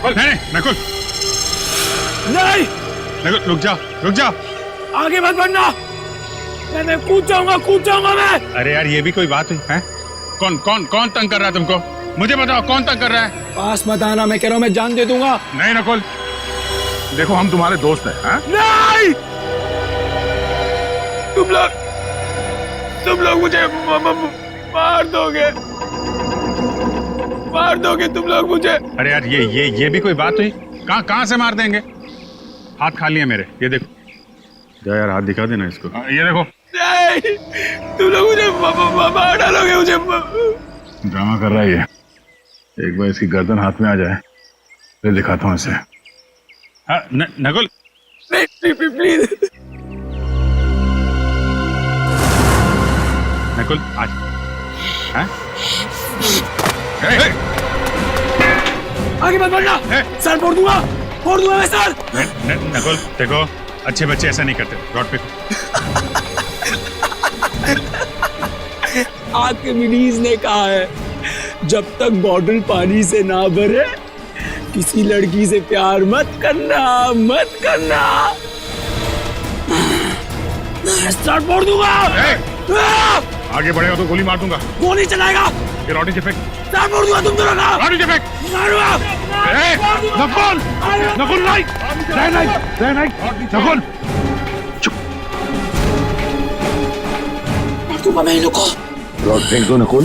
नहीं नकुल, नहीं नकुल रुक जाओ, रुक जाओ। आगे मत बढ़ना, मैं कूद जाऊंगा मैं। अरे यार ये भी कोई बात हुई है? कौन कौन कौन तंग कर रहा है तुमको? मुझे बताओ कौन तंग कर रहा है? पास मत आना, मैं कह रहा हूँ मैं जान दे दूंगा। नहीं नकुल, देखो हम तुम्हारे दोस्त हैं। हाँ? नहीं, तुम लोग मुझे मार दोगे तुम लोग मुझे। अरे यार ये भी कोई बात हुई? कहाँ से मार देंगे? हाथ खाली है मेरे, ये देखो। जा यार हाथ दिखा देना इसको। ये देखो। नहीं, तुम लोग मुझे मार डालोगे मुझे। ड्रामा कर रहा है ये। एक बार इसकी गर्दन हाथ में आ जाए फिर दिखाता हूँ इसे। हाँ, नकुल प्लीज नकुल आज। हाँ? आगे मत बढ़ना, सर फोड़ दूंगा मैं सर। नकुल देखो, अच्छे बच्चे ऐसा नहीं करते। रॉड पे आर्किमिडीज ने कहा है, जब तक बॉटल पानी से ना भरे किसी लड़की से प्यार मत करना। स्टार्ट फोड़ दूंगा। आगे बढ़ेगा तो गोली मार दूंगा। गोली चलाएगा, ये रॉडी फेंक। स्टार्ट फोड़ दूंगा तुम दोनों का। रॉडी फेंक। मारूंगा। नकुल नहीं, नकुल चुप। मार दूंगा मैं इनको। रॉड फेंक दो नकुल,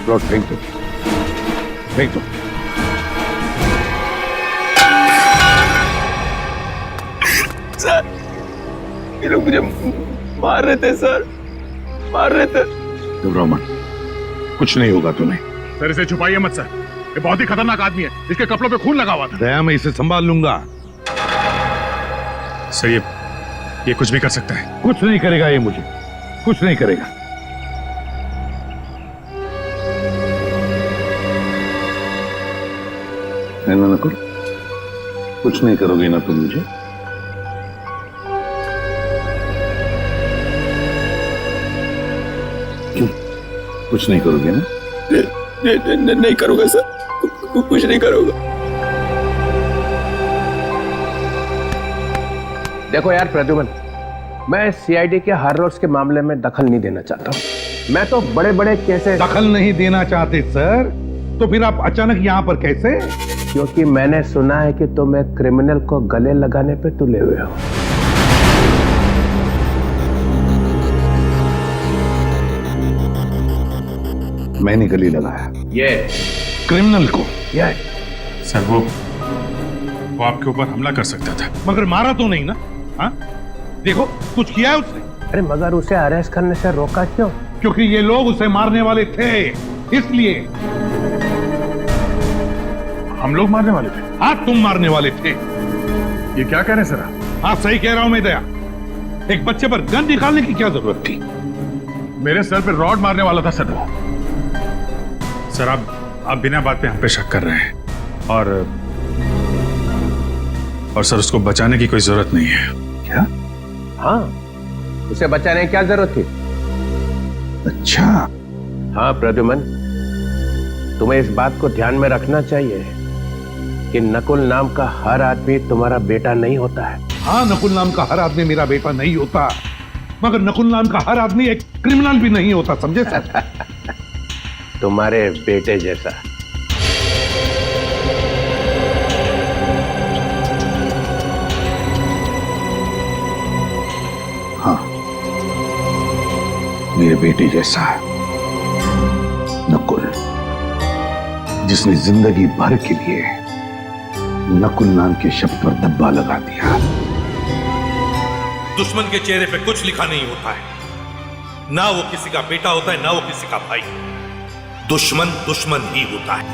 रॉड फेंक दो। सर ये लोग मुझे मार रहे थे सर, घबराओ मत, कुछ नहीं होगा तुम्हें। सर इसे छुपाइए मत सर, ये बहुत ही खतरनाक आदमी है। इसके कपड़ों पे खून लगा हुआ था। दया मैं इसे संभाल लूंगा। सर ये कुछ भी कर सकता है। कुछ नहीं करेगा ये, मुझे कुछ नहीं करेगा। है ना नकुल, कुछ नहीं करोगे ना तुम मुझे? क्यों कुछ नहीं करोगे ना? नहीं करूंगा सर, कुछ नहीं करूंगा। देखो यार प्रद्युमन, मैं सीआईडी के हर रोज के मामले में दखल नहीं देना चाहता हूँ। मैं तो बड़े बड़े केसेस। दखल नहीं देना चाहते सर, तो फिर आप अचानक यहाँ पर कैसे? क्योंकि मैंने सुना है कि तुम एक क्रिमिनल को गले लगाने पे तुले हुए हो। मैंने गले लगाया ये क्रिमिनल को? ये सर वो आपके ऊपर हमला कर सकता था। मगर मारा तो नहीं ना? हाँ देखो, कुछ किया है उसने? अरे मगर उसे अरेस्ट करने से रोका क्यों? क्योंकि ये लोग उसे मारने वाले थे, इसलिए। हम लोग मारने वाले थे? हाँ तुम मारने वाले थे। ये क्या कह रहे हैं सर आप? हाँ सही कह रहा हूं मैं दया, एक बच्चे पर गन निकालने की क्या जरूरत थी? मेरे सर पे रॉड मारने वाला था सर वो। सर आप बिना बात पे हम पे शक कर रहे हैं, और सर उसको बचाने की कोई जरूरत नहीं है। क्या? हाँ, उसे बचाने की क्या जरूरत थी? अच्छा। हाँ प्रद्युमन, तुम्हें इस बात को ध्यान में रखना चाहिए कि नकुल नाम का हर आदमी तुम्हारा बेटा नहीं होता है। हाँ, नकुल नाम का हर आदमी मेरा बेटा नहीं होता, मगर नकुल नाम का हर आदमी एक क्रिमिनल भी नहीं होता, समझे सर? तुम्हारे बेटे जैसा। हाँ, मेरे बेटे जैसा नकुल, जिसने जिंदगी भर के लिए नकुल नाम के शब्द पर धब्बा लगा दिया। दुश्मन के चेहरे पे कुछ लिखा नहीं होता है, ना वो किसी का बेटा होता है ना वो किसी का भाई। दुश्मन दुश्मन ही होता है।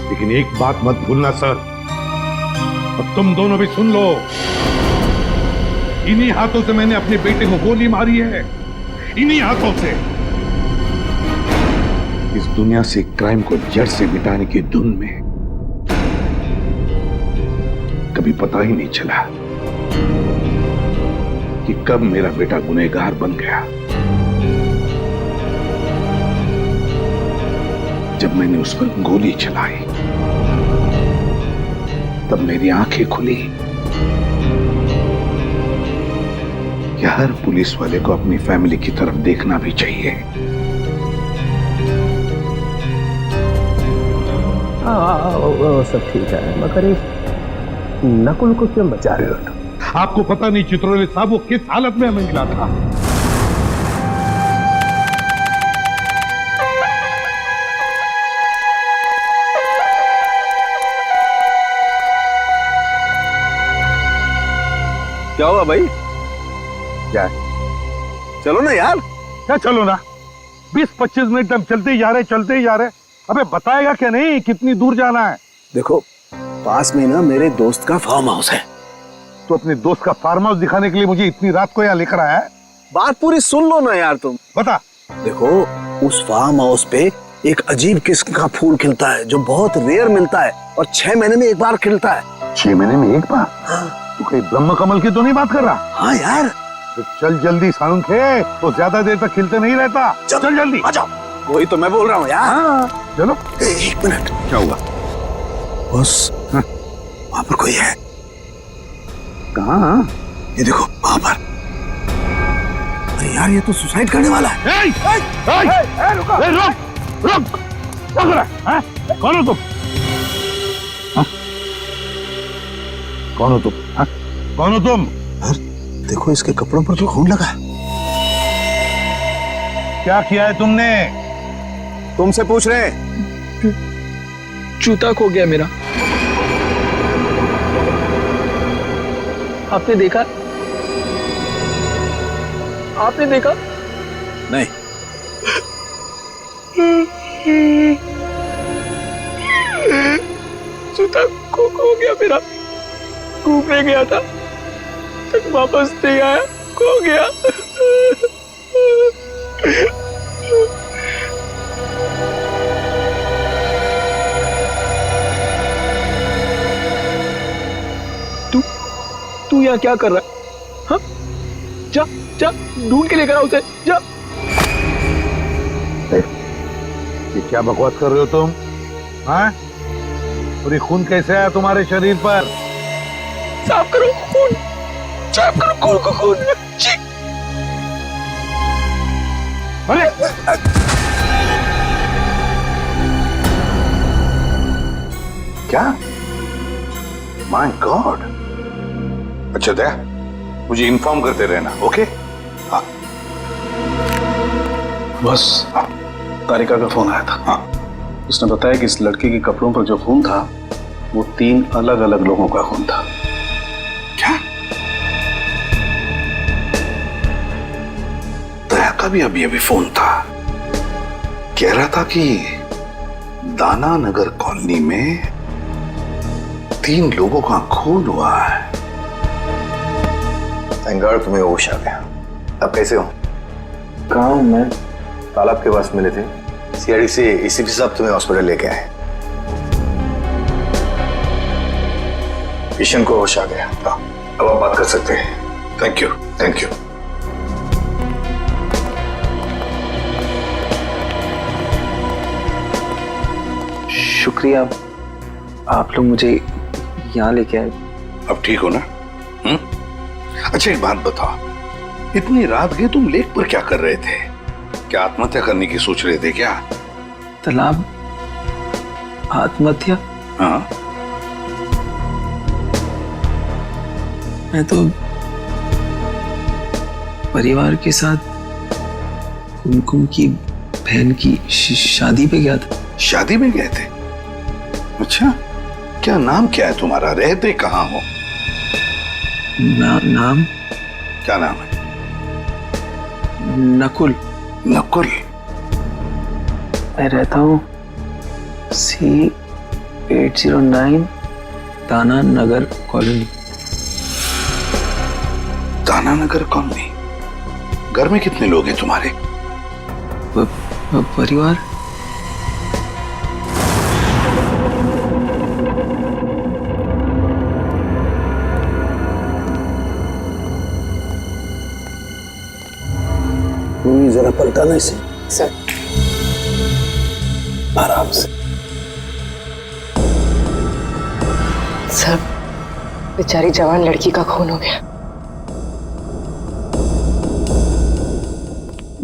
लेकिन एक बात मत भूलना सर, और तुम दोनों भी सुन लो, इन्हीं हाथों से मैंने अपने बेटे को गोली मारी है, इन्हीं हाथों से। इस दुनिया से क्राइम को जड़ से मिटाने की धुन में कभी पता ही नहीं चला कि कब मेरा बेटा गुनहगार बन गया। जब मैंने उस पर गोली चलाई तब मेरी आंखें खुली कि हर पुलिस वाले को अपनी फैमिली की तरफ देखना भी चाहिए। वो सब ठीक है, मगर इस नकुल को क्यों बचा रहे हो तुम? आपको पता नहीं चित्रोले साहब वो किस हालत में हमें मिला था। क्या हुआ भाई? क्या चलो ना यार। क्या चलो ना, 20-25 मिनट हम चलते ही जा रहे। अबे बताएगा क्या नहीं कितनी दूर जाना है? देखो पास में ना मेरे दोस्त का फार्म हाउस है। तो अपने दोस्त का फार्म हाउस दिखाने के लिए मुझे इतनी रात को यहाँ लेकर आया है? बात पूरी सुन लो ना यार तुम। बता। देखो उस फार्म हाउस पे एक अजीब किस्म का फूल खिलता है जो बहुत रेयर मिलता है और 6 महीने में एक बार खिलता है। 6 महीने में एक बार? हाँ। तू कहीं ब्रह्म कमल की तो नहीं बात कर रहा? हाँ यार। तो चल जल्दी साउंखे, तो ज्यादा देर तक खिलते नहीं रहता। चल जल्दी आ जाओ। वही तो मैं बोल रहा हूँ यार। हाँ चलो। 1 मिनट। क्या हुआ? बस वहां पर कोई है। कहाँ? ये देखो वहां पर। अरे यार ये तो सुसाइड करने वाला है। रुक क्या कर रहा है? कौन हो तुम? कौन हो तुम? कौन हो तुम? देखो इसके कपड़ों पर तो खून लगा है। क्या किया है तुमने? तुमसे पूछ रहे हैं। जूता खो गया मेरा। आपने देखा? आपने देखा? नहीं। जूता खो गया मेरा। घूमने गया था, तक वापस नहीं आया, खो गया। तू यहाँ क्या कर रहा है? हाँ? जा जा ढूंढ के लेकर आओ उसे, जा। ये क्या बकवास कर रहे हो तुम? हाँ? और ये खून कैसे आया तुम्हारे शरीर पर? साफ करो खून, साफ करो खून को खून। जी। अरे क्या? My God. अच्छा दया, मुझे इन्फॉर्म करते रहना, ओके? हाँ बस हाँ तारिका का फोन आया था। हाँ। उसने बताया कि इस लड़की के कपड़ों पर जो खून था वो 3 अलग अलग लोगों का खून था। क्या? दया का भी अभी फोन था, कह रहा था कि दाना नगर कॉलोनी में 3 लोगों का खून हुआ है। थैंक गॉड तुम्हें होश आ गया। अब कैसे हो? कहाँ हूँ मैं? तालाब के पास मिले थे। सीआईडी से एसीपी साहब तुम्हें हॉस्पिटल लेके आए। पेशेंट को होश आ गया। अब आप बात कर सकते हैं। Thank you, thank you. शुक्रिया, आप लोग मुझे यहाँ लेके आए। अब ठीक हो ना? अच्छा एक बात बताओ, इतनी रात गए तुम लेक पर क्या कर रहे थे? क्या आत्महत्या करने की सोच रहे थे क्या? तालाब आत्महत्या? हाँ। मैं तो परिवार के साथ कुमकुम की बहन की शादी पे गया था। शादी में गए थे? अच्छा, क्या नाम क्या है तुम्हारा? रहते कहाँ हो? नाम? क्या नाम है? नकुल। नकुल? मैं रहता हूँ C809 दाना नगर कॉलोनी। दाना नगर कॉलोनी? घर में कितने लोग हैं तुम्हारे? परिवार? जरा पलटाना इसे। सर आराम से। सर, बेचारी जवान लड़की का खून हो गया।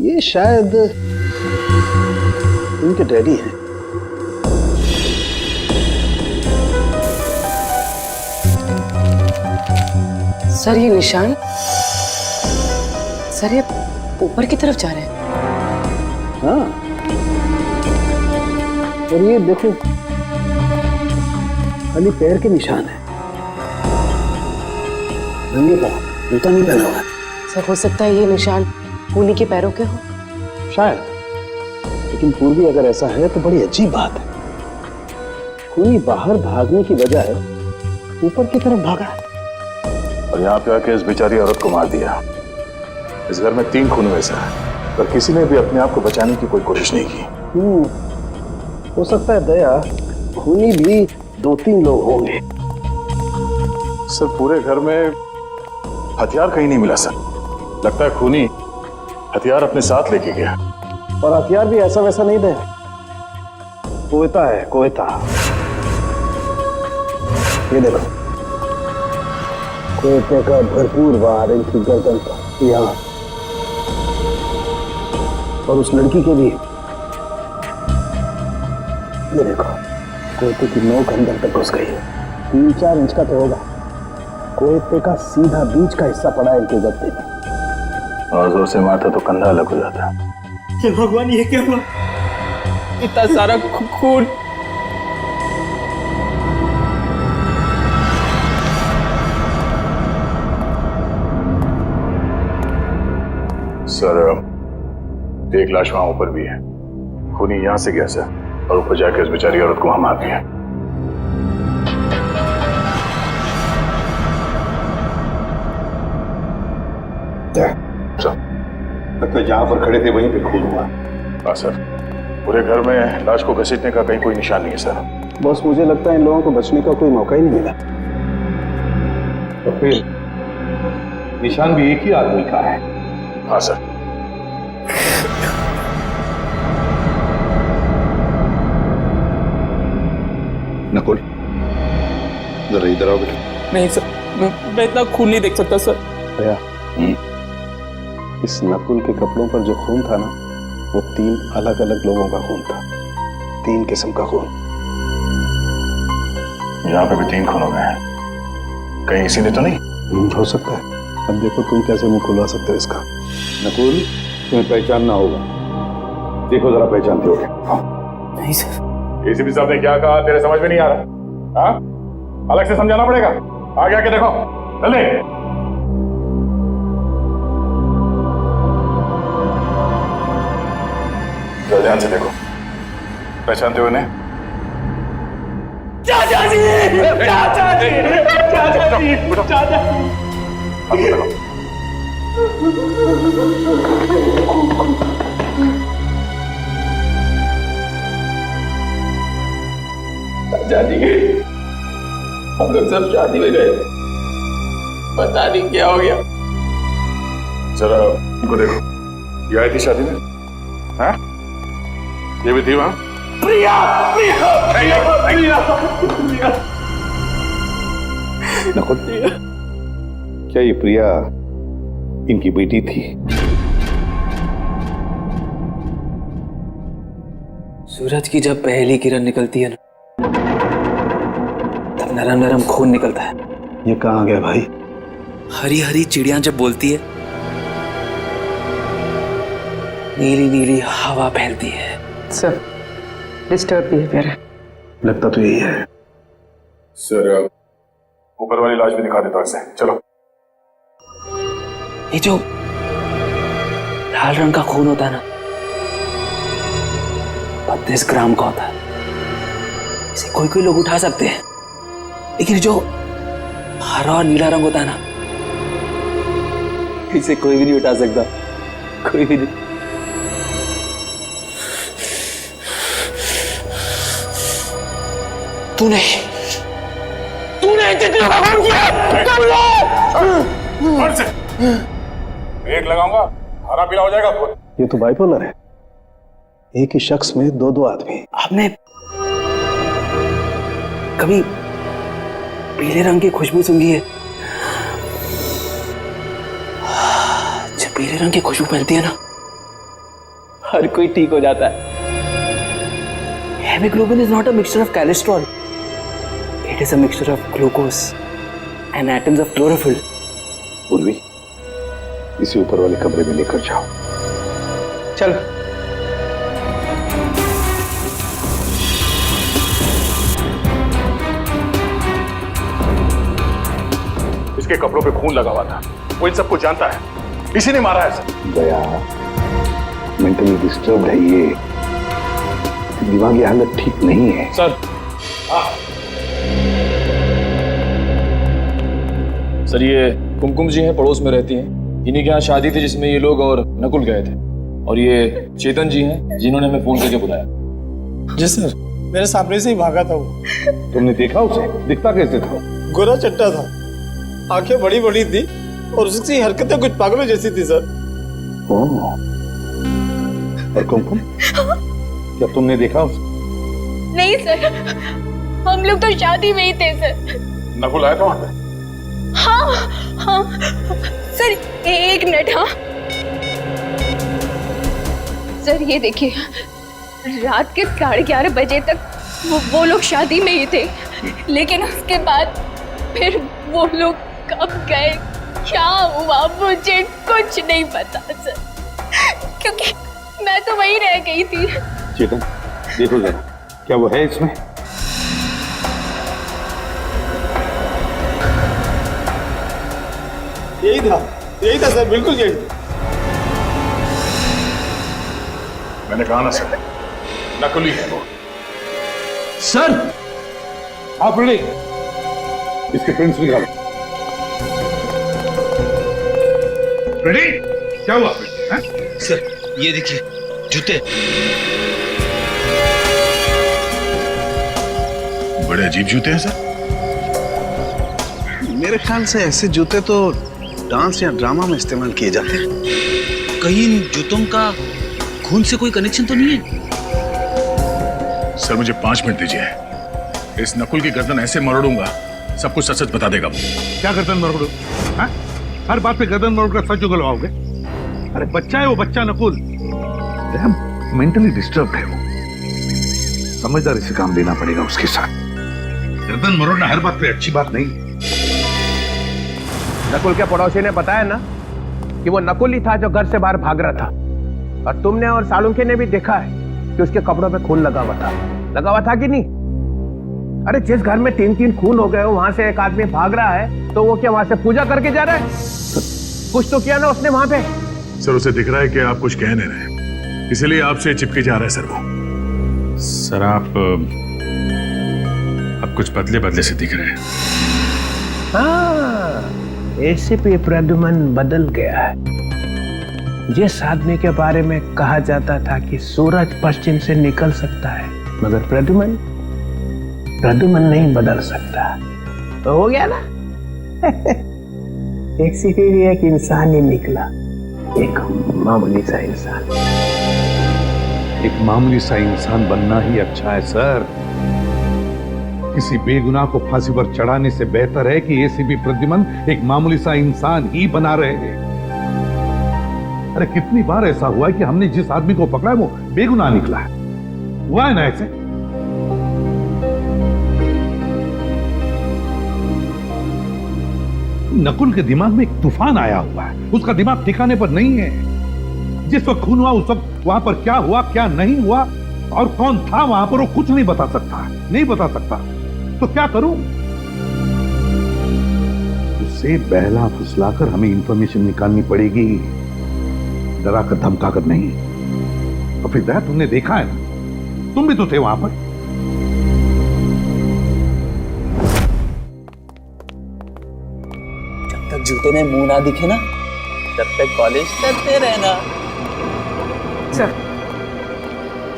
ये शायद उनके डैडी हैं। सर ये निशान, सर ये ऊपर की तरफ जा रहे हैं। हाँ, और ये देखो खाली पैर के निशान है, नंगे पाँव, जूता नहीं पहना हुआ है। सर हो सकता है ये निशान खूनी के पैरों के हो। शायद, लेकिन पूर्वी अगर ऐसा है तो बड़ी अजीब बात है। खूनी बाहर भागने की बजाय ऊपर की तरफ भागा है। और यहाँ पे आके इस बेचारी औरत को मार दिया। इस घर में 3 खून हुए सर, पर किसी ने भी अपने आप को बचाने की कोई कोशिश नहीं की। हो सकता है दया, खूनी भी 2-3 लोग होंगे। सर पूरे घर में हथियार कहीं नहीं मिला सर। लगता है खूनी हथियार अपने साथ लेके गया। और हथियार भी ऐसा वैसा नहीं दे, कोयता है, कोयता। ये देखो, कोयते का भरपूर वार इनकी गर्दन पर, यहाँ, और उस लड़की के भी। ये देखो, कोयते की नोक अंदर तक घुस गई है। 3-4 इंच का तो होगा। कोयते का सीधा बीच का हिस्सा पड़ा है इनके गद्दे में। और जोर से मारता तो कंधा अलग हो जाता। हे भगवान, ये क्या हुआ? इतना सारा खून। सर एक लाश वहां ऊपर भी है। खूनी यहां से गया सर, और ऊपर जाकर इस बेचारी औरत को वहां मार दिया। लगता है जहां पर खड़े थे वहीं पे खून हुआ। हाँ सर, पूरे घर में लाश को घसीटने का कहीं कोई निशान नहीं है सर। बॉस, मुझे लगता है इन लोगों को बचने का कोई मौका ही नहीं मिला। तो फिर निशान भी एक ही आदमी का है। हाँ सर। नकुल, जरा इधर आओ बेटा। नहीं सर, मैं इतना खून नहीं देख सकता सर। दया, इस नकुल के कपड़ों पर जो खून था ना, वो 3 अलग अलग लोगों का खून था। 3 किस्म का खून। यहाँ पे भी 3 खून हो गए हैं। कहीं इसी ने तो नहीं? हो सकता है। अब देखो तुम कैसे मुंह खुलवा सकते हो इसका। नकुल, तुम्हें पहचानना होगा। देखो जरा, पहचानते हो क्या? हाँ। नहीं सर। एसीपी साहब ने क्या कहा तेरे समझ में नहीं आ रहा? हाँ, अलग से समझाना पड़ेगा। आगे आके देखो, जल्दी। ध्यान से देखो, पहचानते हो इन्हें? चाचा जी, चाचा जी, चाचा जी, चाचा जी। चाचा जी, हम लोग सब शादी में गए थे, पता नहीं क्या हो गया। जरा इनको देखो, ये आई थी शादी में? हाँ, ये भी थी वहां? प्रिया, प्रिया, प्रिया, प्रिया, प्रिया। नकुल, क्या ये प्रिया इनकी बेटी थी? सूरज की जब पहली किरण निकलती है ना, तब नरम नरम खून निकलता है। ये कहाँ गया भाई? हरी हरी चिड़िया जब बोलती है, नीली नीली हवा फैलती है। सर डिस्टर्ब बिहेवियर है। लगता तो यही है। सर ऊपर वाली लाश भी दिखा देता हूं इसे। चलो। ये जो लाल रंग का खून होता है ना, 32 ग्राम का होता है। इसे कोई कोई लोग उठा सकते हैं, लेकिन जो हरा और नीला रंग होता है ना, इसे कोई भी नहीं उठा सकता, कोई भी नहीं। तूने कितने का खून किया? एक लगाऊंगा, हरा पीला हो जाएगा खून। ये तो बाइपोलर है, एक ही शख्स में दो दो आदमी। आपने कभी पीले रंग की खुशबू सूंघी है? जब पीले रंग की खुशबू फैलती है ना, हर कोई ठीक हो जाता है। Haemoglobin is not a mixture of cholesterol. It is a mixture of glucose and atoms of chlorophyll. पूर्वी, इसी ऊपर वाले कमरे में लेकर जाओ। चल। इसके कपड़ों पे खून लगा हुआ था, वो इन सबको जानता है, इसी ने मारा है सर। दया मेंटली डिस्टर्ब है, ये दिमागी हालत ठीक नहीं है सर। सर ये कुमकुम जी हैं, पड़ोस में रहती हैं। इन्हीं के यहाँ शादी थी जिसमें ये लोग और नकुल गए थे। और ये चेतन जी हैं जिन्होंने हमें फोन करके बुलाया। जी सर, मेरे सामने से ही भागा था वो। तुमने देखा उसे? दिखता कैसे था? गोरा चट्टा था, आंखें बड़ी बड़ी थी और उसकी हरकतें कुछ पागलों जैसी थी सर। ओह, और कुमकुम, क्या तुमने देखा उसे? नहीं सर, हम लोग तो शादी में ही थे सर। नकुल आया था वहां पे? हाँ हाँ सर, एक मिनट। हाँ सर, ये देखिए, रात के 11:30 बजे तक वो लोग शादी में ही थे, लेकिन उसके बाद फिर वो लोग कब गए, क्या हुआ, मुझे कुछ नहीं पता सर, क्योंकि मैं तो वहीं रह गई थी। चेतन, देखो जरा, क्या वो है इसमें? यही था सर, बिल्कुल यही। मैंने कहा ना सर, नकली है वो। सर आप रेडी? इसके प्रिंट्स निकालो। रेडी? क्या हुआ सर ये देखिए, जूते। बड़े अजीब जूते हैं सर। मेरे ख्याल से ऐसे जूते तो डांस या ड्रामा में इस्तेमाल किए जाते हैं। कहीं इन जूतों का खून से कोई कनेक्शन तो नहीं है? सर मुझे 5 मिनट दीजिए, इस नकुल की गर्दन ऐसे मरोड़ूंगा, सब कुछ सच सच बता देगा वो। क्या गर्दन मरोड़ो? हाँ? हर बात पे गर्दन मरोड़ कर सच उगलवाओगे? अरे बच्चा है वो, बच्चा नकुल। मेंटली डिस्टर्ब है वो, समझदारी से काम लेना पड़ेगा उसके साथ। गर्दन मरोड़ना हर बात पे अच्छी बात नहीं है। नकुल के पड़ोसी ने बताया ना कि वो नकुल ही था जो घर से बाहर भाग रहा था, और तुमने और सालुंखे ने भी देखा है कि उसके कपड़ों पे खून लगा हुआ था कि नहीं? अरे जिस घर में 3-3 खून हो गए हो, वहां से एक आदमी भाग रहा है, तो वो क्या वहां से पूजा करके जा रहा है? कुछ तो किया ना उसने वहां पे। सर उसे दिख रहा है कि आप कुछ कह नहीं रहे, इसलिए आपसे चिपके जा रहा है सर वो। सर आप कुछ बदले बदले से दिख रहे हैं। हाँ, एसीपी प्रद्युमन बदल गया है। जिस आदमी के बारे में कहा जाता था कि सूरज पश्चिम से निकल सकता है, मगर प्रद्युमन नहीं बदल सकता, तो हो गया ना। एक सीखी भी एक इंसान ही निकला, एक मामूली सा इंसान। एक मामूली सा इंसान बनना ही अच्छा है सर। किसी बेगुनाह को फांसी पर चढ़ाने से बेहतर है कि एसीपी प्रद्युमन एक मामूली सा इंसान ही बना रहे। अरे कितनी बार ऐसा हुआ है कि हमने जिस आदमी को पकड़ा है वो बेगुनाह निकला है। हुआ है ना ऐसे? नकुल के दिमाग में एक तूफान आया हुआ है, उसका दिमाग ठिकाने पर नहीं है। जिस वक्त खून हुआ उस वक्त वहां पर क्या हुआ क्या नहीं हुआ और कौन था वहां पर, वो कुछ नहीं बता सकता। तो क्या करूं? उसे बहला फुसलाकर हमें इंफॉर्मेशन निकालनी पड़ेगी, डरा कर धमका कर नहीं। और फिर दया, तुमने देखा है ना, तुम भी तो थे वहां पर। जब तक जूते में मुंह ना दिखे ना, तब तक कॉलेज करते रहना।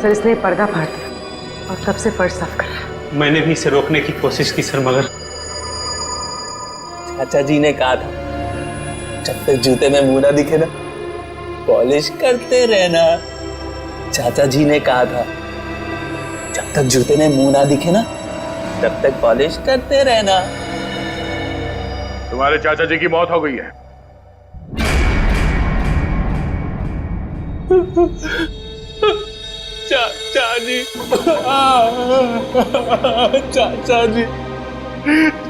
सर इसने पर्दा फाड़ दिया और तब से फर्श साफ कर रहा है। मैंने भी इसे रोकने की कोशिश की सर, मगर चाचा जी ने कहा था जब तक जूते में मुंह ना दिखे ना, पॉलिश करते रहना। चाचा जी ने कहा था जब तक जूते में मुंह ना दिखे ना तब तक पॉलिश करते रहना। तुम्हारे चाचा जी की मौत हो गई है। चाचा जी, चाचा जी,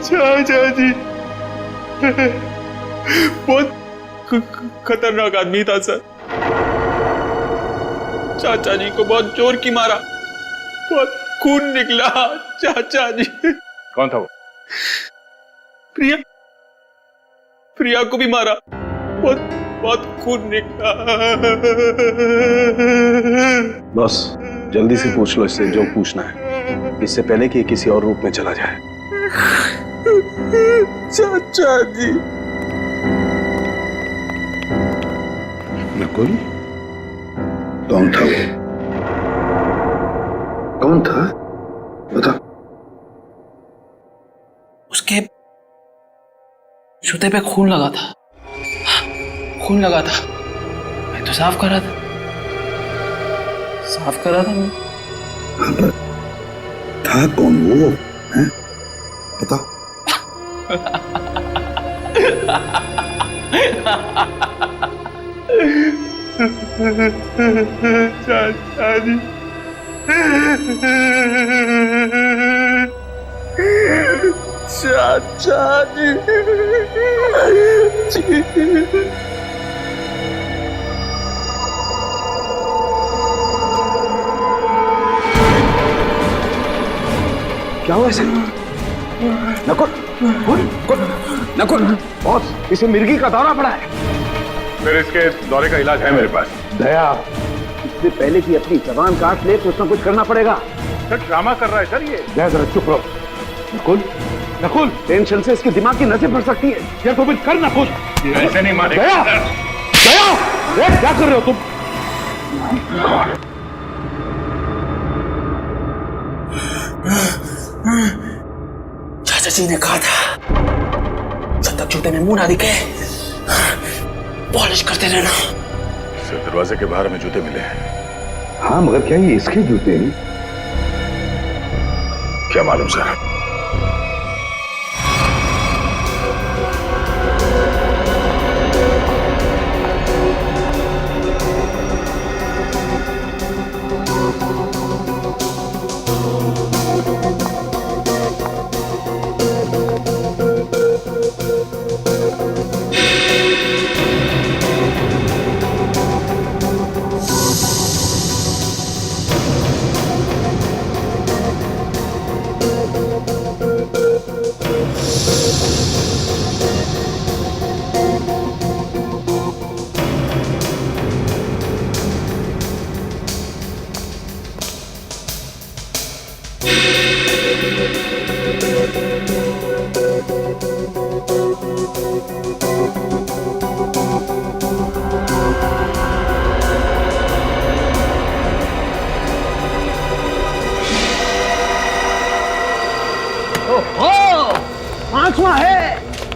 चाचा जी बहुत खतरनाक आदमी था सर। चाचा जी को बहुत जोर की मारा, बहुत खून निकला। चाचा जी। कौन था वो? प्रिया, प्रिया को भी मारा, बहुत बहुत खून निकला। बॉस जल्दी से पूछ लो इससे जो पूछना है, इससे पहले कि ये किसी और रूप में चला जाए। चाचा जी। नकुल कौन था वो? कौन था बता। उसके जूते पे खून लगा था, खून लगा था। मैं तो साफ कर रहा था, साफ कर रहा था मैं। था कौन वो है? बता। चाचा जी, चाचा जी, क्या हुआ इसे? नकुल, नकुल, बॉस इसे मिर्गी का दौरा पड़ा है। फिर इसके दौरे का इलाज है मेरे पास। दया, इससे पहले कि अपनी जबान काट ले कुछ ना कुछ करना पड़ेगा। सर ड्रामा कर रहा है सर ये। दया जरा चुप रहो। नकुल, नकुल, टेंशन से इसके दिमाग की नसें फट सकती है। यार तो फिर कर नकुल। ऐसे नहीं मारेगा। दया, दया, दया, क्या कर रहे हो तुम? चाचा जी ने कहा था जब तक जूते में मुंह ना दिखे पॉलिश करते रहना। सर दरवाजे के बाहर में जूते मिले हैं। हाँ मगर क्या ये इसके जूते हैं? क्या मालूम सर।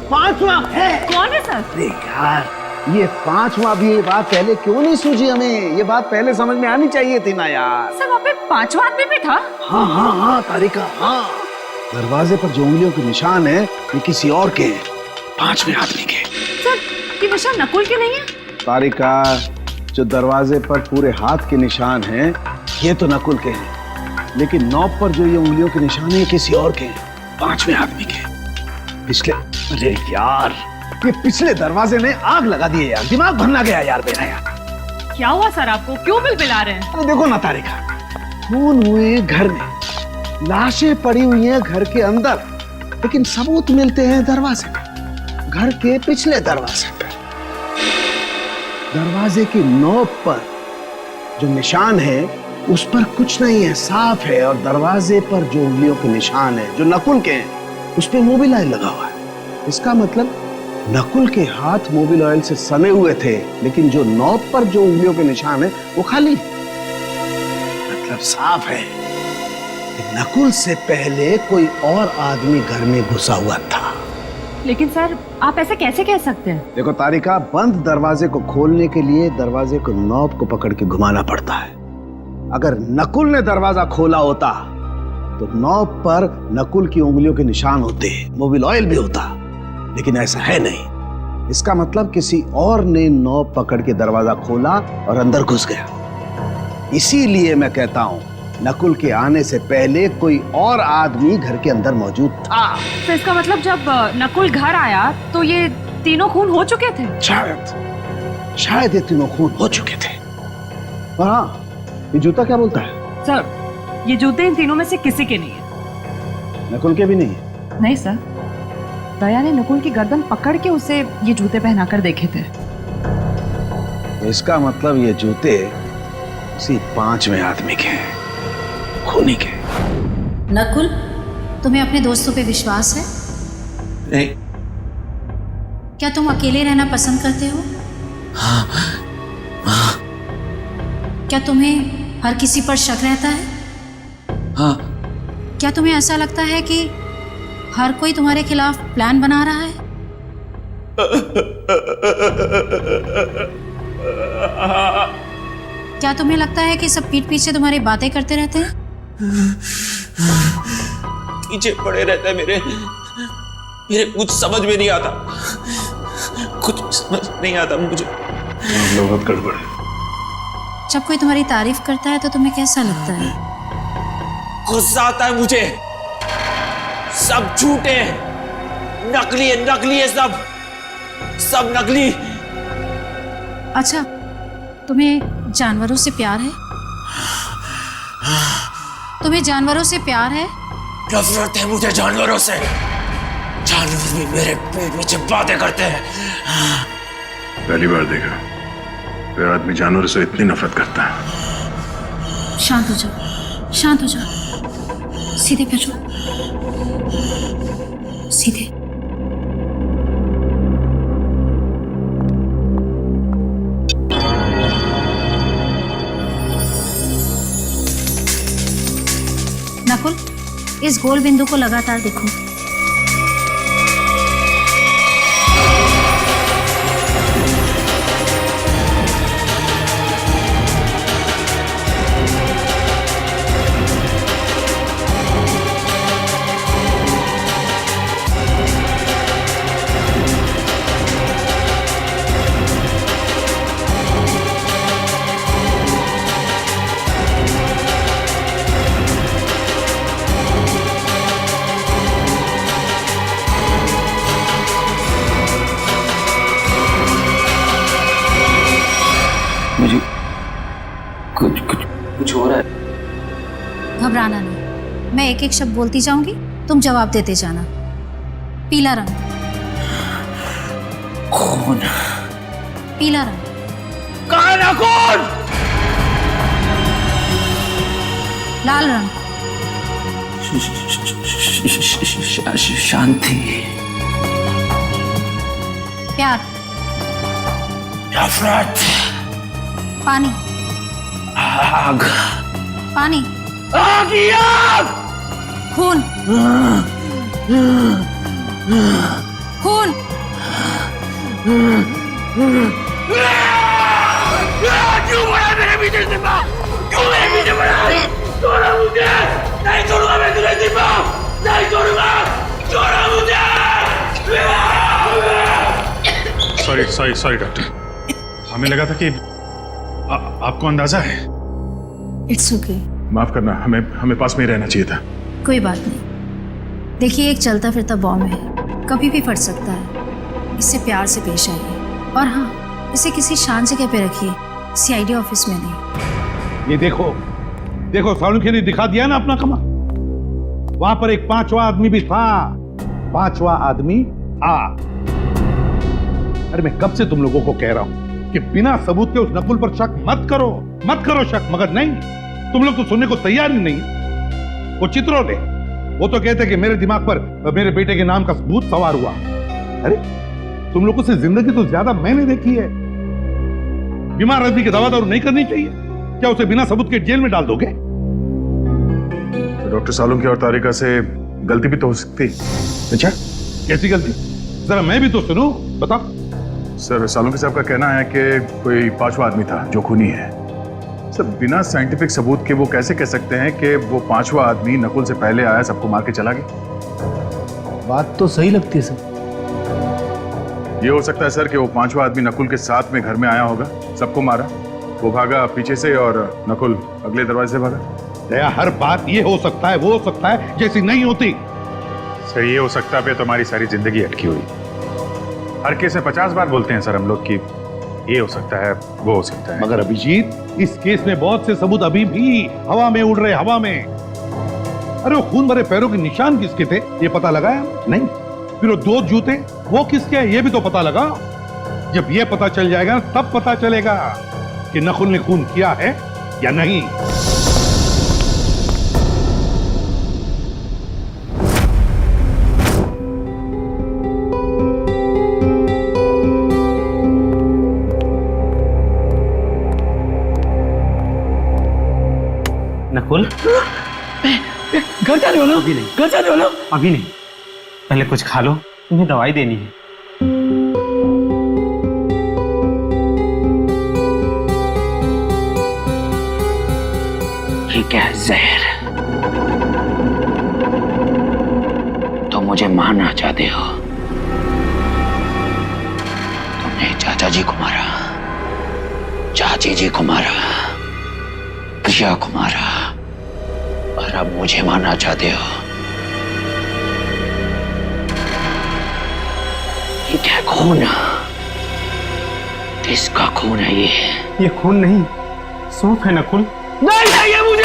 पांचवा है। कौन है सर? अरे यार ये पांचवा भी, ये बात पहले क्यों नहीं सूझी हमें? ये बात पहले समझ में आनी चाहिए थी ना यार। सर वहाँ पे पांचवा आदमी भी था? हाँ हाँ हाँ तारिका, हाँ दरवाजे पर जो उंगलियों के निशान है ये किसी और के हैं, पांचवें आदमी के। सर ये निशान नकुल के नहीं है? तारिका, जो दरवाजे पर पूरे हाथ के निशान हैं ये तो नकुल के हैं, लेकिन नॉब पर जो ये उंगलियों के निशान है ये किसी और के हैं, पांचवें आदमी के। पिछले, अरे यार ये पिछले दरवाजे ने आग लगा दी है यार, दिमाग भरना गया यार मेरा यार। क्या हुआ सर आपको? क्यों बिलबिला रहे हैं? अरे देखो ना तारिका, खून हुए घर में, लाशें पड़ी हुई हैं घर के अंदर, लेकिन सबूत मिलते हैं दरवाजे पे, घर के पिछले दरवाजे पे। दरवाजे की नोक पर जो निशान है उस पर कुछ नहीं है, साफ है, और दरवाजे पर जो उंगलियों के निशान है जो नकुल के हैं उस पे मोबिल ऑयल लगा हुआ है। इसका मतलब नकुल के हाथ मोबिल ऑयल से सने हुए थे, लेकिन जो नॉब पर जो उंगलियों के निशान है वो खाली है। मतलब साफ है कि नकुल से पहले कोई और आदमी घर में घुसा हुआ था। लेकिन सर आप ऐसे कैसे कह सकते हैं? देखो तारिका, बंद दरवाजे को खोलने के लिए दरवाजे को नॉब को पकड़ के घुमाना पड़ता है। अगर नकुल ने दरवाजा खोला होता तो नॉब पर नकुल की उंगलियों के निशान होते, मोबिल ऑयल भी होता, लेकिन ऐसा है नहीं। इसका मतलब किसी और ने नॉब पकड़ के दरवाजा खोला और अंदर घुस गया। इसीलिए मैं कहता हूं नकुल के आने से पहले कोई और आदमी घर के अंदर मौजूद था। तो इसका मतलब जब नकुल घर आया तो ये तीनों खून हो चुके थे? शायद ये तीनों खून हो चुके थे। और हाँ, ये जूता क्या बोलता है? सर ये जूते इन तीनों में से किसी के नहीं है। नकुल के भी नहीं है? नहीं सर, दया ने नकुल की गर्दन पकड़ के उसे ये जूते पहनाकर देखे थे। इसका मतलब ये जूते उसी 5वें आदमी के हैं, खूनी के। नकुल, तुम्हें अपने दोस्तों पे विश्वास है? नहीं। क्या तुम अकेले रहना पसंद करते हो? हाँ। क्या तुम्हें हर किसी पर शक रहता है? हाँ। क्या तुम्हें ऐसा लगता है कि हर कोई तुम्हारे खिलाफ प्लान बना रहा है? क्या तुम्हें लगता है कि सब पीठ पीछे तुम्हारी बातें करते रहते हैं? पीछे पड़े रहते हैं मेरे कुछ समझ में नहीं आता, कुछ समझ नहीं आता मुझे। बहुत गड़बड़ है। जब कोई तुम्हारी तारीफ करता है तो तुम्हें कैसा लगता है? गुस्सा आता है मुझे। सब झूठे हैं, नकली है सब नकली। अच्छा, तुम्हें जानवरों से प्यार है? तुम्हें जानवरों से प्यार है? नफरत है मुझे जानवरों से। जानवर भी मेरे पेट नीचे बातें करते हैं। पहली बार देखा कोई आदमी जानवरों से इतनी नफरत करता है। शांत हो जाओ, शांत हो जाओ, सीधे बैठो, सीधे। नकुल, इस गोल बिंदु को लगातार देखो। मुझे कुछ हो रहा है। घबराना नहीं, मैं एक एक शब्द बोलती जाऊंगी, तुम जवाब देते जाना। पीला रंग। खून। पीला रंग। कौन है खून? लाल रंग। शांति। प्यार। नफरत। पानी। आग। पानी। आग ही आग। खून। खून। क्यों बड़ा मेरे पीछे सिपा? क्यों मेरे पीछे बड़ा? छोड़ा मुझे! नहीं छोड़ूंगा मैं तुझे सिपा! नहीं छोड़ूंगा! छोड़ा मुझे! सॉरी डॉक्टर, हमें लगा था कि आपको अंदाजा है। It's okay. माफ करना, हमें पास में ही रहना चाहिए था। कोई बात नहीं। देखिए, एक चलता फिरता बॉम्ब है, कभी भी फट सकता है। इससे प्यार से पेश आइए, और हाँ, इसे किसी शांत जगह पे रखिए, सीआईडी ऑफिस में नहीं। ये देखो सालुंखे ने दिखा दिया ना अपना कमा। वहां पर एक 5वां आदमी भी था। 5वां आदमी था। अरे मैं कब से तुम लोगों को कह रहा हूं कि बिना सबूत के उस नकुल पर शक मत करो शक, मगर नहीं, तुम लोग तो सुनने को तैयार ही नहीं। वो चित्रोले, वो तो कहते कि मेरे दिमाग पर मेरे बेटे के नाम का सबूत सवार हुआ। अरे तुम लोगों से जिंदगी तो ज्यादा मैंने देखी है। बीमार आदमी की दवा दारू नहीं करनी चाहिए? क्या उसे बिना सबूत के जेल में डाल दोगे? तो डॉक्टर सालुंखे और तारिका से गलती भी तो हो सकती। अच्छा, कैसी गलती? जरा मैं भी तो सुनूं, बताओ। सर सालुंखे साहब का कहना है कि कोई पांचवा आदमी था जो खूनी है। सर बिना साइंटिफिक सबूत के वो कैसे कह सकते हैं कि वो पांचवा आदमी नकुल से पहले आया, सबको मार के चला गया? बात तो सही लगती है सर। ये हो सकता है सर कि वो पांचवा आदमी नकुल के साथ में घर में आया होगा, सबको मारा, वो भागा पीछे से और नकुल अगले दरवाजे से भागा। दया, हर बात ये हो सकता है, वो हो सकता है जैसी नहीं होती। सर ये हो सकता है पे तो हमारी सारी जिंदगी अटकी हुई। हर केस में 50 बार बोलते हैं सर हम लोग कि ये हो सकता है, वो हो सकता है। मगर अभिजीत, इस केस में बहुत से सबूत अभी भी हवा में उड़ रहे, हवा में। अरे वो खून भरे पैरों के निशान किसके थे ये पता लगाया? नहीं। फिर वो 2 जूते वो किसके हैं ये भी तो पता लगा। जब ये पता चल जाएगा तब पता चलेगा कि नकुल ने खून किया है या नहीं। नकुल, घर जाने वाला? अभी नहीं। घर जाने वाला? अभी नहीं, पहले कुछ खा लो, तुम्हें दवाई देनी है। ये क्या है? जहर? तो मुझे मारना चाहते हो? तुमने चाचा जी को मारा, चाची जी को मारा, प्रिया को मारा, और अब मुझे मारना चाहते हो? ये क्या खून है? किसका खून है ये? ये खून नहीं, सूप है नकुल। नहीं चाहिए मुझे।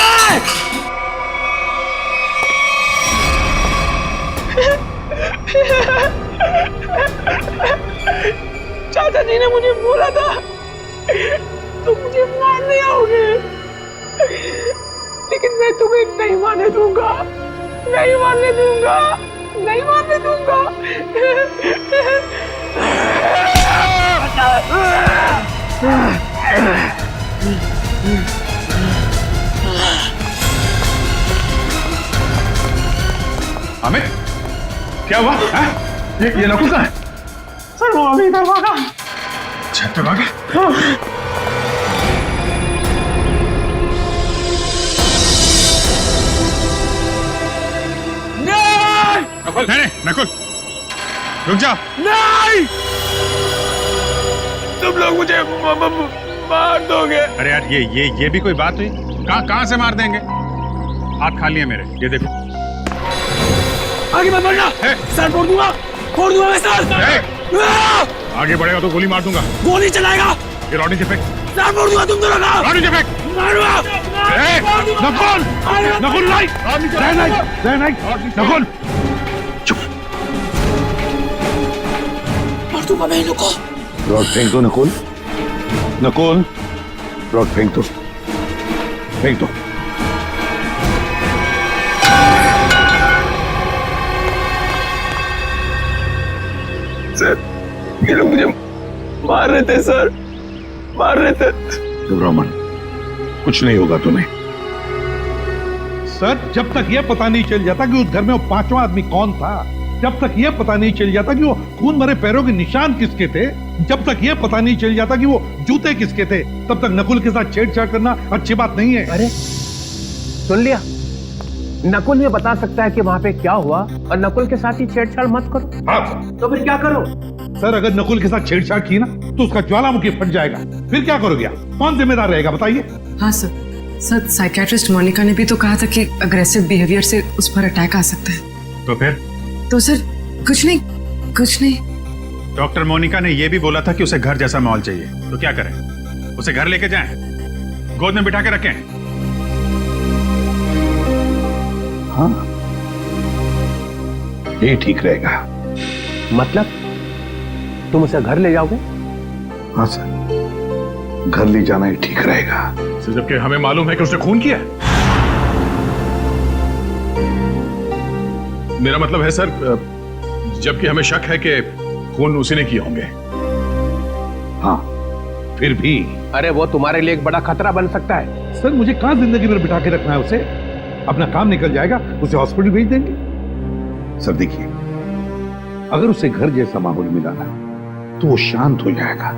चाचा जी ने मुझे बोला था तुम मुझे मारने आओगे, लेकिन मैं तुम्हें नहीं मारने दूंगा, नहीं मारने दूंगा, नहीं मारने दूंगा। अमित, क्या हुआ? ये नकुल कहाँ है? सर वो अभी इधर भागा। छत पे भागा? नकुल, नहीं नकुल, रुक जा। नहीं, तुम लोग मुझे मार दोगे। अरे यार ये भी कोई बात हुई? कहाँ से मार देंगे? हाथ खाली है मेरे, ये देखो। आगे मत बढ़ना, सर फोड़ दूंगा मैं सर। आगे बढ़ेगा तो गोली मार दूंगा। गोली चलाएगा? ये रॉडी से फेंक। सर फोड़ दूंगा तुम दोनों का। रॉडी से फेंक। मारूंगा। नकुल, नकुल नहीं, नकुल चुप। मार दूंगा मैं इनको। रॉड फेंक दो नकुल, नकुल रॉड फेंक दो, फेंक दो। सर ये लोग मुझे मार रहे थे सर, मार रहे थे। रमन, कुछ नहीं होगा तुम्हें। सर जब तक यह पता नहीं चल जाता कि उस घर में वो पांचवा आदमी कौन था, जब तक यह पता नहीं चल जाता कि वो खून भरे पैरों के निशान किसके थे, जब तक यह पता नहीं चल जाता कि वो जूते किसके थे, तब तक नकुल के साथ छेड़छाड़ करना अच्छी बात नहीं है। अरे सुन लिया, नकुल ये बता सकता है कि वहां पे क्या हुआ, और नकुल के साथ ही छेड़छाड़ मत करो। हाँ। तो फिर क्या करो? सर अगर नकुल के साथ छेड़छाड़ की ना तो उसका ज्वालामुखी फट जाएगा, फिर क्या करोगे? कौन जिम्मेदार रहेगा बताइए? हाँ सर साइकियाट्रिस्ट मोनिका ने भी तो कहा था कि अग्रेसिव बिहेवियर से उस पर अटैक आ सकता है। तो फिर? तो सर कुछ नहीं। डॉक्टर मोनिका ने यह भी बोला था कि उसे घर जैसा माहौल चाहिए, तो क्या करें? उसे घर लेके जाएं, गोद में बिठा के रखें? हाँ ये ठीक रहेगा। मतलब तुम उसे घर ले जाओगे? हाँ सर, घर ले जाना ही ठीक रहेगा। जबकि हमें मालूम है कि उसने खून किया। मेरा मतलब है सर, जबकि हमें शक है कि खून उसी ने किए होंगे। हाँ फिर भी। अरे वो तुम्हारे लिए एक बड़ा खतरा बन सकता है। सर मुझे कहां जिंदगी भर बिठा के रखना है उसे? अपना काम निकल जाएगा, उसे हॉस्पिटल भेज देंगे। सर देखिए, अगर उसे घर जैसा माहौल मिला ना तो वो शांत हो जाएगा,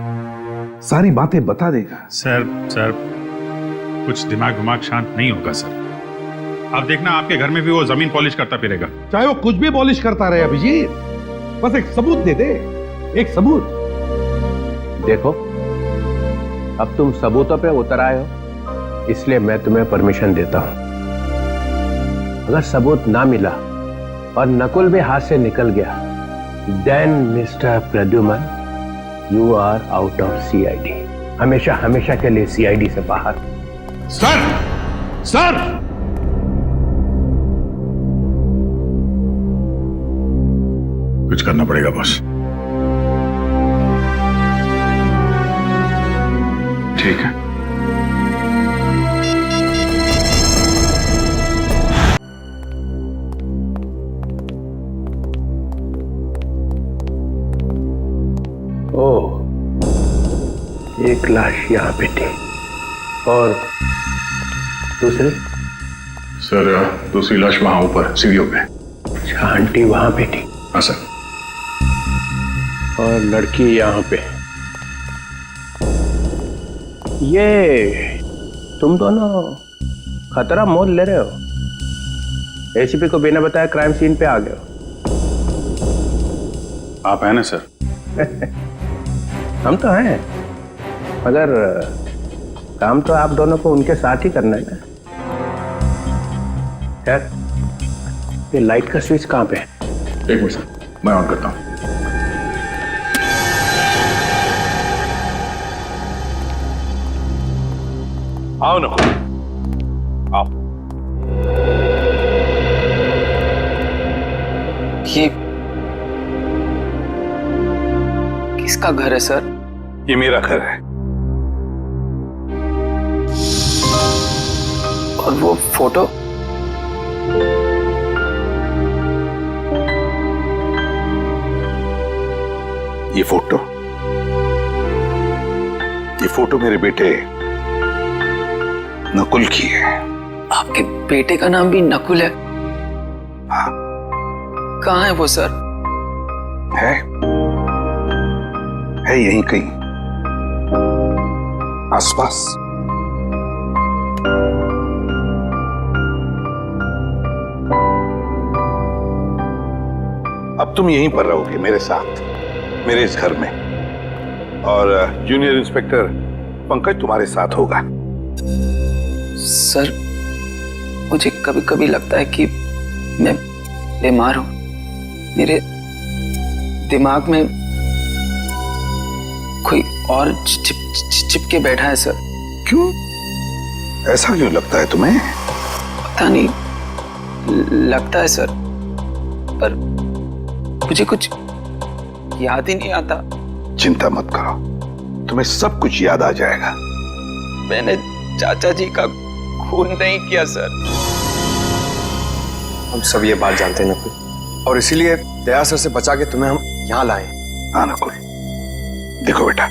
सारी बातें बता देगा। सर कुछ दिमाग शांत नहीं होगा सर। आप देखना आपके घर में भी वो जमीन पॉलिश करता फिरेगा। चाहे वो कुछ भी पॉलिश करता रहे अभिजीत, बस एक सबूत दे दे, एक सबूत। देखो, अब तुम सबूतों पे उतर आए हो, इसलिए मैं तुम्हें परमिशन देता हूं। अगर सबूत ना मिला और नकुल भी हाथ से निकल गया, then mister Pradyuman, you are out of CID, हमेशा हमेशा के लिए सीआईडी से बाहर। सर कुछ करना पड़ेगा बॉस। ठीक है। ओह, एक लाश यहां पे थी और दूसरी? सर दूसरी लाश वहां ऊपर सीढ़ियों पे। अच्छा, आंटी वहां पे थी? हाँ सर। और लड़की यहां पे। ये तुम दोनों खतरा मोल ले रहे हो। एसीपी को बिना बताए क्राइम सीन पे आ गए हो। आप हैं ना सर? हम तो हैं, मगर काम तो आप दोनों को उनके साथ ही करना है ना। यार, ये लाइट का स्विच कहाँ पे है? एक मिनट सर, मैं ऑन करता हूं। आओ ना, आओ। ये किसका घर है सर? ये मेरा घर है। और वो फोटो? ये फोटो मेरे बेटे नकुल की है। आपके बेटे का नाम भी नकुल है? हाँ। कहाँ है वो सर? है यहीं कहीं आसपास। अब तुम यहीं पर रहोगे मेरे साथ, मेरे इस घर में, और जूनियर इंस्पेक्टर पंकज तुम्हारे साथ होगा। सर, मुझे कभी कभी लगता है कि मैं बीमार हूं। मेरे दिमाग में कोई और चिपके बैठा है सर। क्यों? ऐसा क्यों लगता है तुम्हें? पता नहीं, लगता है सर, पर मुझे कुछ याद ही नहीं आता। चिंता मत करो, तुम्हें सब कुछ याद आ जाएगा। मैंने चाचा जी का खून नहीं किया सर। हम सब ये बात जानते हैं नकुल, और इसीलिए दया सर से बचा के तुम्हें हम यहाँ लाए। हाँ नकुल, देखो बेटा,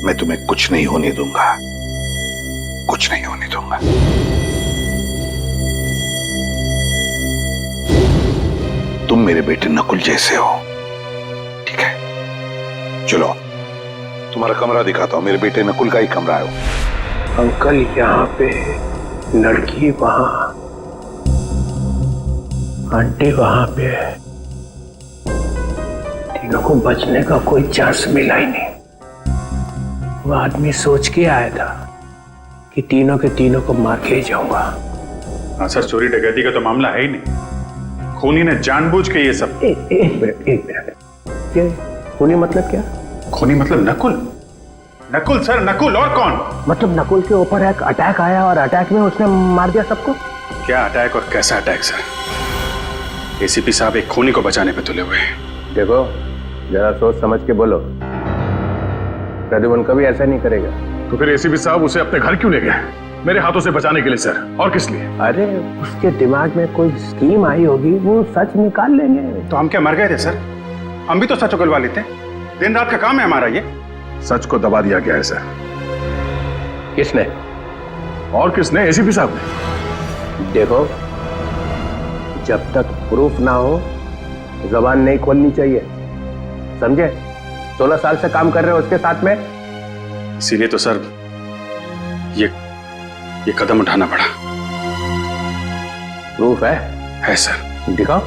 मैं तुम्हें कुछ नहीं होने दूंगा, कुछ नहीं होने दूंगा। तुम मेरे बेटे नकुल जैसे हो, ठीक है? चलो तुम्हारा कमरा दिखाता हूं। मेरे बेटे नकुल का ही कमरा है। अंकल यहाँ पे, लड़की वहां, आंटी वहां पे, तीनों को बचने का कोई चांस मिला ही नहीं। वो आदमी सोच के आया था कि तीनों के तीनों को मार के ही जाऊंगा। हाँ सर, चोरी डकैती का तो मामला है ही नहीं। खूनी ने जानबूझ के ये सब। एक मिनट, ये खूनी मतलब क्या? खूनी मतलब नकुल। नकुल सर, नकुल, और कौन? मतलब नकुल के ऊपर एक अटैक आया और अटैक में उसने मार दिया सबको? क्या अटैक और कैसा अटैक सर? एसीपी साहब एक खूनी को बचाने पे तुले हुए हैं। देखो, जरा सोच समझ के बोलो। प्रद्युमन कभी ऐसा नहीं करेगा। तो फिर एसीपी साहब उसे अपने घर क्यों ले गए? मेरे हाथों से बचाने के लिए सर, और किस लिए? अरे उसके दिमाग में कोई स्कीम आई होगी, वो सच निकाल लेंगे। तो हम क्या मर गए थे सर? हम भी तो सच उगलवा लेते। दिन रात का काम है हमारा ये। सच को दबा दिया गया है सर। किसने? और किसने? एसीपी साहब ने। देखो, जब तक प्रूफ ना हो जबान नहीं खोलनी चाहिए, समझे? 16 साल से काम कर रहे हो उसके साथ में। इसीलिए तो सर ये कदम उठाना पड़ा। प्रूफ है? है सर। दिखाओ।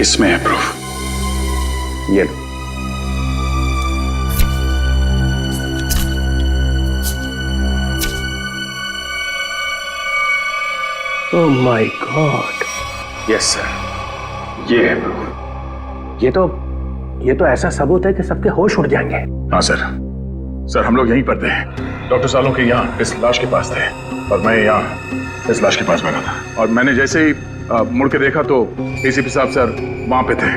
इसमें है प्रूफ। ये लो। Oh my god. Yes sir, ये है प्रूफ। ये तो ऐसा सबूत है कि सबके होश उड़ जाएंगे। हाँ सर, हम लोग यहीं पर थे। डॉक्टर सालुंखे यहाँ इस लाश के पास थे और मैं यहाँ इस लाश के पास बैठा था। और मैंने जैसे ही मुड़ के देखा तो एसीपी साहब सर वहां पे थे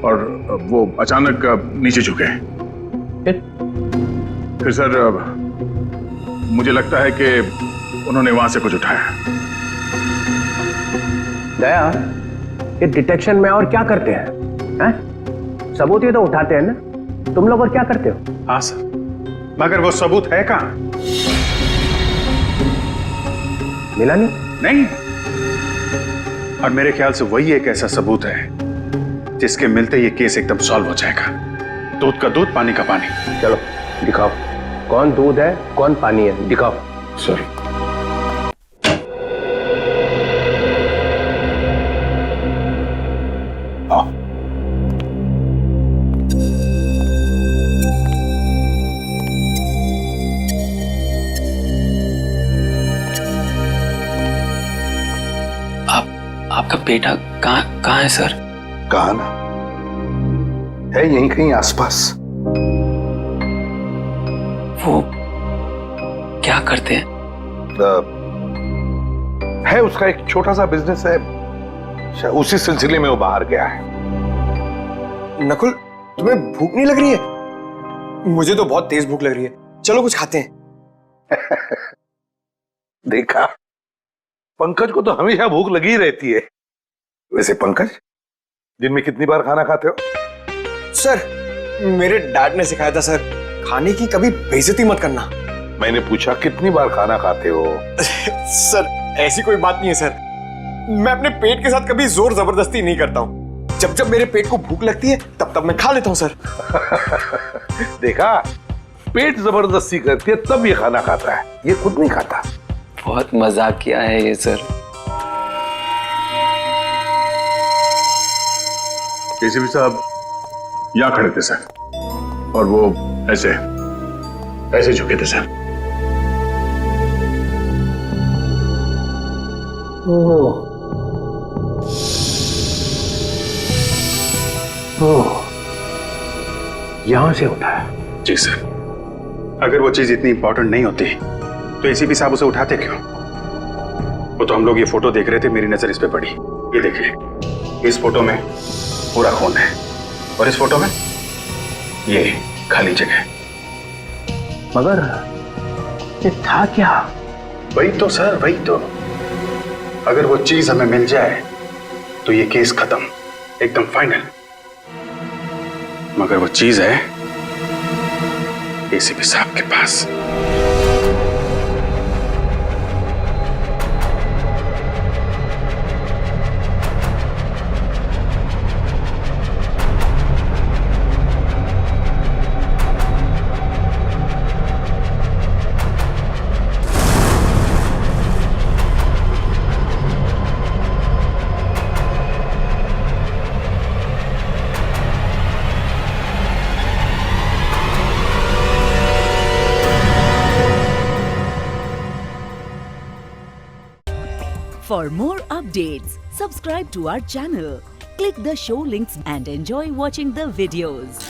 और वो अचानक नीचे झुके। फिर सर मुझे लगता है कि उन्होंने वहां से कुछ उठाया। दया, ये डिटेक्शन में और क्या करते हैं? सबूत ही तो उठाते हैं ना। तुम लोग और क्या करते हो? हाँ सर, मगर वो सबूत है कहाँ? मिला नहीं? और मेरे ख्याल से वही एक ऐसा सबूत है जिसके मिलते ये केस एकदम सॉल्व हो जाएगा। दूध का दूध, पानी का पानी। चलो दिखाओ, कौन दूध है कौन पानी है, दिखाओ। सर आपका बेटा कहाँ है सर? कहाँ ना है, यहीं कहीं आसपास। वो क्या करते हैं? है उसका एक छोटा सा बिजनेस है, उसी सिलसिले में वो बाहर गया है। नकुल, तुम्हें भूख नहीं लग रही है? मुझे तो बहुत तेज भूख लग रही है, चलो कुछ खाते हैं। देखा, पंकज को तो हमेशा भूख लगी रहती है। वैसे पंकज, दिन में कितनी बार खाना खाते हो? सर, मेरे डैड ने सिखाया था सर, खाने की कभी बेइज्जती मत करना। मैंने पूछा कितनी बार खाना खाते हो? सर, ऐसी कोई बात नहीं है सर, मैं अपने पेट के साथ कभी जोर जबरदस्ती नहीं करता हूँ। जब जब मेरे पेट को भूख लगती है तब तब मैं खा लेता हूँ सर। देखा, पेट जबरदस्ती करती है तब ये खाना खाता है, ये खुद नहीं खाता। बहुत मजाक किया है ये सर। एसीपी साहब यहाँ खड़े थे सर और वो ऐसे झुके थे सर। यहां से उठाया? जी सर, अगर वो चीज इतनी इंपॉर्टेंट नहीं होती तो एसीपी साहब उसे उठाते क्यों? वो तो हम लोग ये फोटो देख रहे थे, मेरी नजर इस पे पड़ी। ये देखिए, इस फोटो में पूरा खून है और इस फोटो में ये खाली जगह। मगर ये था क्या? वही तो सर, वही तो। अगर वो चीज हमें मिल जाए तो ये केस खत्म, एकदम फाइनल। मगर वो चीज है एसीपी साहब के पास। For more updates, subscribe to our channel, click the show links and enjoy watching the videos.